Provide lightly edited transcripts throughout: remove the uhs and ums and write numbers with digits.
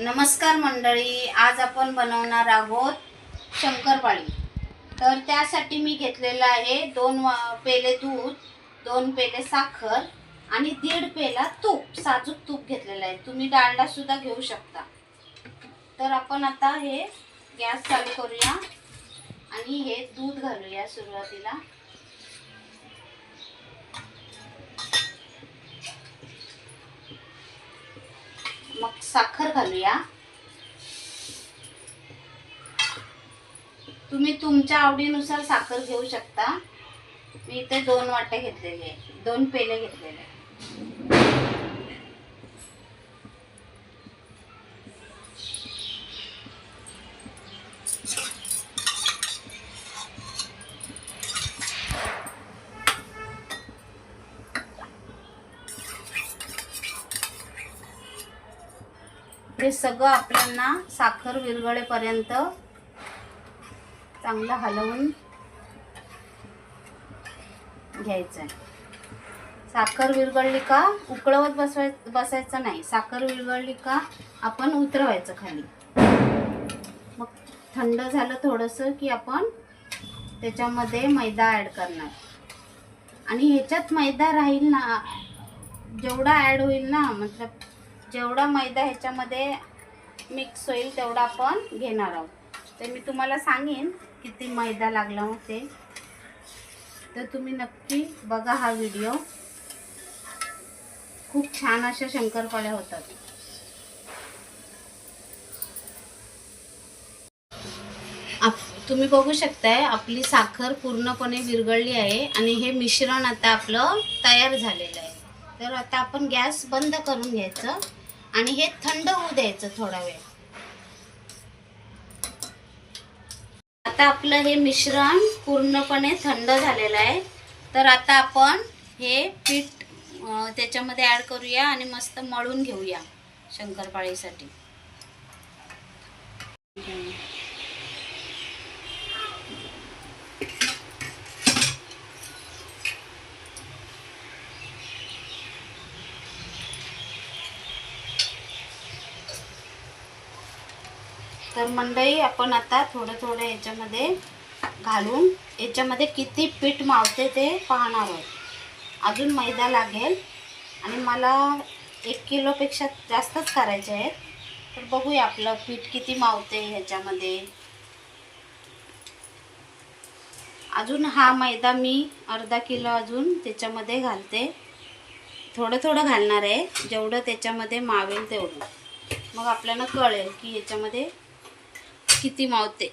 नमस्कार मंडळी, आज आपण बनवणार आहोत शंकरपाळी। तर त्यासाठी मी घेतलेला आहे 2 पेले दूध, 2 पेले साखर आणि 1.5 पेला तूप, साजूक तूप घेतलेला आहे। तुम्ही डालडा सुद्धा घेऊ शकता। तर आपण आता हे गॅस चालू करूया आणि हे दूध घालूया सुरुवातीला। मग साखर घालूया। तुम्ही तुमच्या आवडीनुसार साखर घेऊ शकता। मी इथे 2 वाटे घेतलेले आहे, 2 पेले घेतलेले आहे। हे सगळं आपल्याला साखर विरघळेपर्यंत चांगलं हलवून घ्यायचं आहे। साखर विरघळली का उकळवत बसायचं नाही। साखर विरघळली का आपण उतरवायचं खाली। मग थंड झालं थोडंसं की आपण त्याच्यामध्ये मैदा ॲड करणार आणि ह्याच्यात मैदा राहील ना, जेवढा ॲड होईल ना, मतलब जेवढा मैदा ह्याच्यामध्ये मिक्स होईल तेवढा आपण घेणार आहोत। तर मी तुम्हाला सांगेन किती मैदा लागला मग ते, तर तुम्ही नक्की बघा हा व्हिडिओ। खूप छान अशा शंकरपाळ्या होतात। तुम्ही बघू शकताय आपली साखर पूर्णपणे विरघळली आहे आणि हे मिश्रण आता आपलं तयार झालेलं आहे। तर आता आपण गॅस बंद करून घ्यायचं आणि हे थंड होऊ द्यायचं थोडा वेळ। आता आपलं हे मिश्रण पूर्णपणे थंड झालेलं आहे। तर आता आपण हे पीठ त्याच्यामध्ये ॲड करूया आणि मस्त मळून घेऊया शंकरपाळीसाठी। तर मंडळी, आपण आता थोडं थोडं याच्यामध्ये घालून याच्यामध्ये किती पीठ मावते ते पाहणार आहोत। अजून मैदा लागेल आणि मला 1 किलोपेक्षा जास्तच करायचे आहेत। तर बघूया आपलं पीठ किती मावते ह्याच्यामध्ये। अजून हा मैदा मी अर्धा किलो अजून त्याच्यामध्ये घालते। थोडं थोडं घालणार आहे, जेवढं त्याच्यामध्ये मावेल तेवढं। मग आपल्याला कळेल की याच्यामध्ये किती मावते।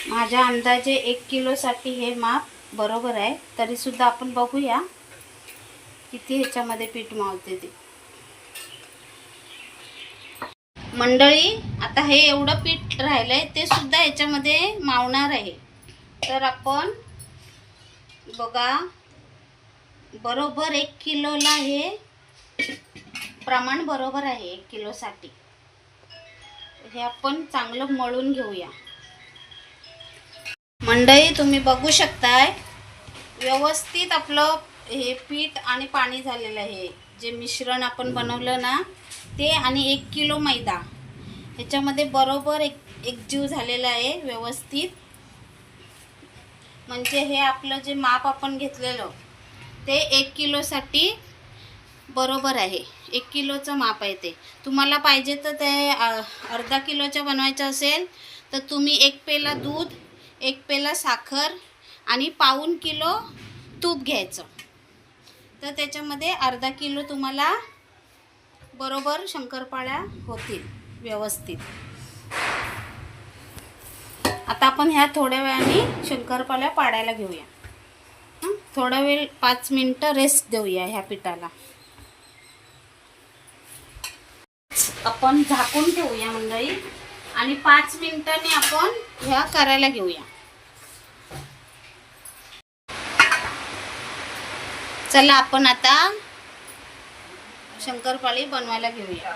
माझ्या अंदाजे 1 किलोसाठी हे माप बरोबर आहे। तरी सुद्धा आपण बघूया किती ह्याच्यामध्ये पीठ मावते ते। मंडळी, आता हे एवढं पीठ राहिलंय ते सुद्धा ह्याच्यामध्ये मावणार आहे। तर आपण बघा, बरोबर 1 किलोला हे प्रमाण बरोबर आहे। 1 किलोसाठी हे आपण चांगलं मळून घेऊया। मंडळी, तुम्ही बघू शकताय व्यवस्थित आपलं हे पीठ आणि पाणी झालेलं आहे। जे मिश्रण आपण बनवलं ना ते आणि 1 किलो मैदा ह्याच्यामध्ये बरोबर एकजीव झालेला आहे व्यवस्थित। म्हणजे हे आपलं जे माप आपण घेतलेलं ते 1 किलोसाठी बरोबर आहे। 1 किलोचं माप आहे ते। तुम्हाला पाहिजे तर ते अर्धा किलोचं बनवायचं असेल तर तुम्ही 1 पेला दूध, 1 पेला साखर आणि पाऊण किलो तूप घ्यायचं। तर त्याच्यामध्ये अर्धा किलो तुम्हाला बरोबर शंकरपाळ्या होतील व्यवस्थित। आता आपण ह्या थोड्या वेळाने शंकरपाळ्या पाडायला घेऊया। थोडा वेळ 5 मिनिटं रेस्ट देऊया ह्या पिठाला। आपण झाकून ठेवूया मंडळी आणि 5 मिनिटांनी आपण ह्या करायला घेऊया। चला आपण आता शंकरपाळी बनवायला घेऊया।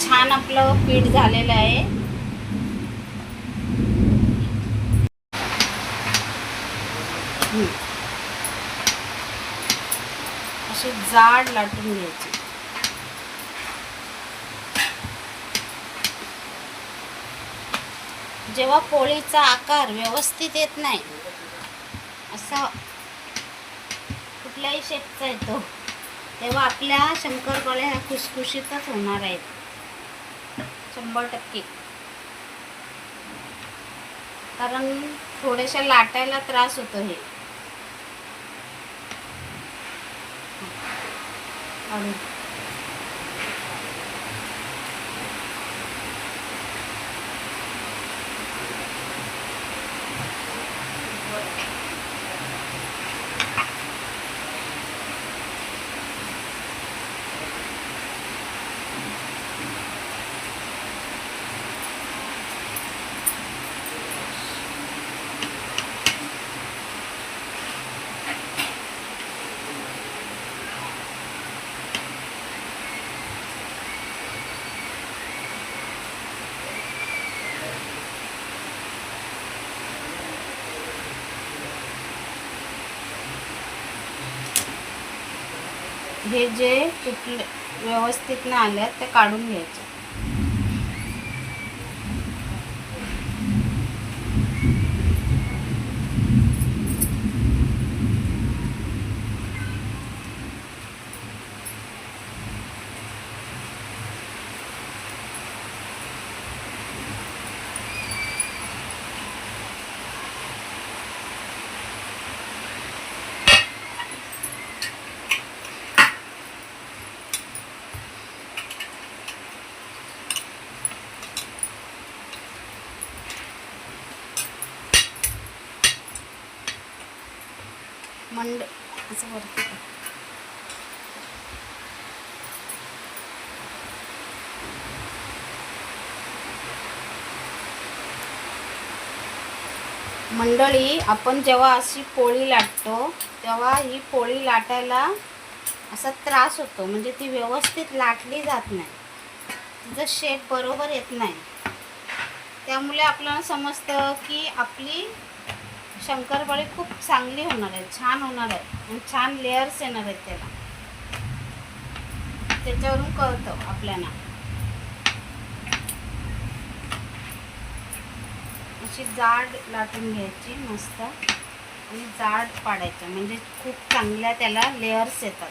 छान आपलं पीठ झालेलं आहे. अशी जाड लाटून घ्यायची. जेव्हा पोळीचा आकार व्यवस्थित येत नाही, असा कुठल्याही शेपचा येतो, तेव्हा आपल्या शंकरपाळ्या ह्या खुसखुशीतच होणार आहेत 100%. कारण थोड्याशा लाटायला त्रास होतो हे. हे जे तुटले व्यवस्थित नाही आले ते काढून घ्यायचे. असं वरती मंडळी, आपण जेव्हा अशी पोळी लाटतो तेव्हा ही पोळी लाटायला असा त्रास होतो. म्हणजे ती व्यवस्थित लाटली जात नाही, तिचा शेप बरोबर येत नाही. त्यामुळे आपल्याला समजतं की आपली शंकरपाळी खूप चांगली होणार आहे, छान होणार आहे आणि छान लेयर्स येणार आहेत त्याला. त्याच्यावरून कळतं आपल्याला. अशी जाड लाटून घ्यायची मस्त आणि जाड पाडायच्या, म्हणजे खूप चांगल्या त्याला लेयर्स येतात.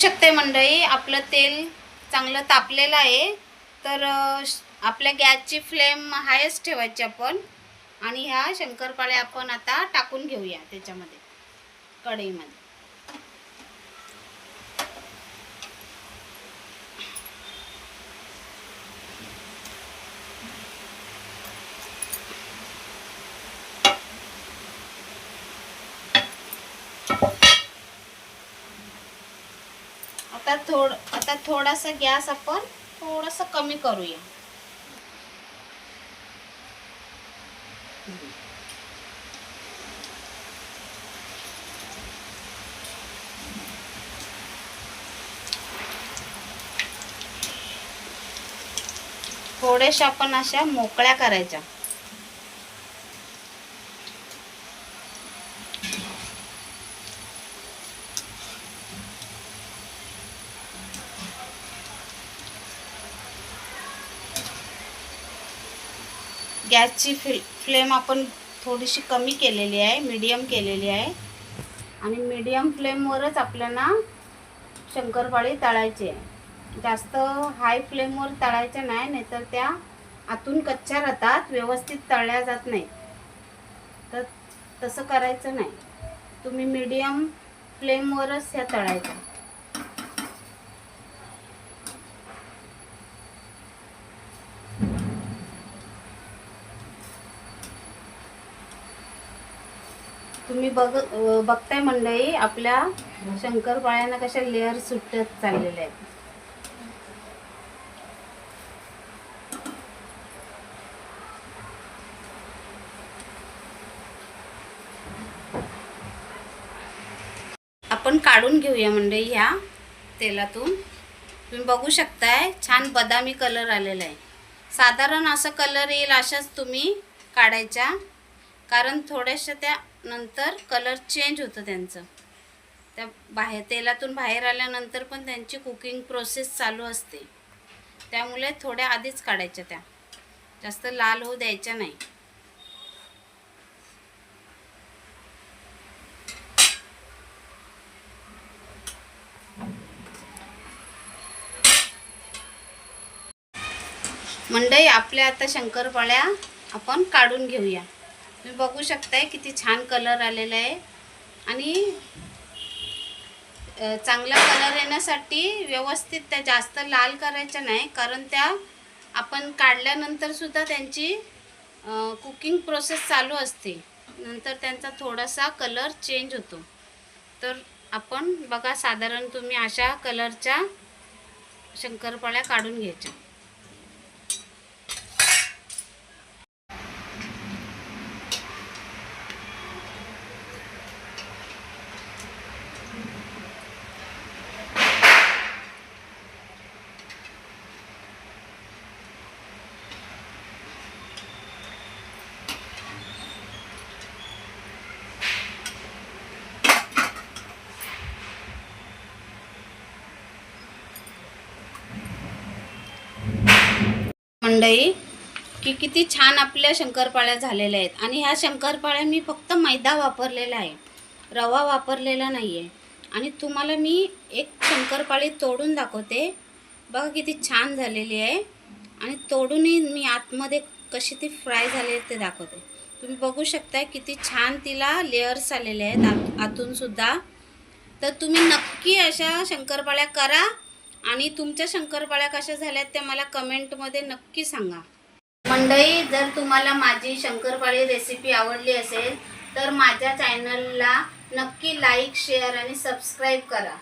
शकते मंडळी, आपलं तेल चांगलं तापलेलं आहे. तर आपल्या गॅसची फ्लेम हायच ठेवायची आपण. आणि ह्या शंकरपाळ्या आपण आता टाकून घेऊया त्याच्यामध्ये, कढईमध्ये. आता थोडासा गॅस आपण थोडासा कमी करूया. थोड्याशा आपण अशा मोकळ्या करायच्या. गॅसची फ्लेम आपण थोडीशी कमी केलेली आहे, मीडियम केलेली आहे. आणि मीडियम फ्लेमवरच आपल्याला शंकरपाळी तळायची आहे. जास्त हाय फ्लेमवर तळायच्या नाही, नाहीतर त्या आतून कच्च्या राहतात, व्यवस्थित तळल्या जात नाही. तर तसं करायचं नाही. तुम्ही मीडियम फ्लेमवरच ह्या तळायच्या. तुम्ही बघताय मंडळी, आपल्या शंकरपाळ्यांना कशा लेअर सुटत चाललेल्या आहेत. आपण काढून घेऊया मंडळी ह्या तेलातून. तुम्ही बघू शकताय छान बदामी कलर आलेला आहे. साधारण असं कलर येईल अशाच तुम्ही काढायच्या, कारण थोड्याशा त्या नंतर कलर चेंज होतं त्यांचं. त्या तेलातून बाहेर आल्यानंतर पण त्यांची कुकिंग प्रोसेस चालू असते. त्यामुळे थोड्या आधीच काढायच्या, त्या जास्त लाल होऊ द्यायच्या नाही. मंडई आपल्या आता शंकरपाळ्या आपण काढून घेऊया. तुम्ही बघू शकताय किती छान कलर आलेला आहे. आणि चांगला कलर येण्यासाठी व्यवस्थित त्या जास्त लाल करायच्या नाही, कारण त्या आपण काढल्यानंतर सुद्धा त्यांची कुकिंग प्रोसेस चालू असते. नंतर त्यांचा थोडासा कलर चेंज होतो. तर आपण बघा, साधारण तुम्ही अशा कलरच्या शंकरपाळ्या काढून घ्यायच्या. मंडई की किती छान आपल्या शंकरपाळ्या झालेल्या आहेत. आणि ह्या शंकरपाळ्या मी फक्त मैदा वापरलेला आहे, रवा वापरलेला नाही आहे. आणि तुम्हाला मी एक शंकरपाळी तोडून दाखवते. बघा किती छान झालेली आहे. आणि तोडूनही मी आतमध्ये कशी ती फ्राय झाली ते दाखवते. तुम्ही बघू शकता किती छान तिला लेअर्स आलेले आहेत आतून सुद्धा. तर तुम्ही नक्की अशा शंकरपाळ्या करा. आणि तुमच्या शंकरपाळ्या कशा झाल्यात ते मला कमेंटमध्ये नक्की सांगा. मंडळी, जर तुम्हाला माझी शंकरपाळी रेसिपी आवडली असेल तर माझ्या चॅनलला नक्की लाईक, शेअर आणि सबस्क्राईब करा.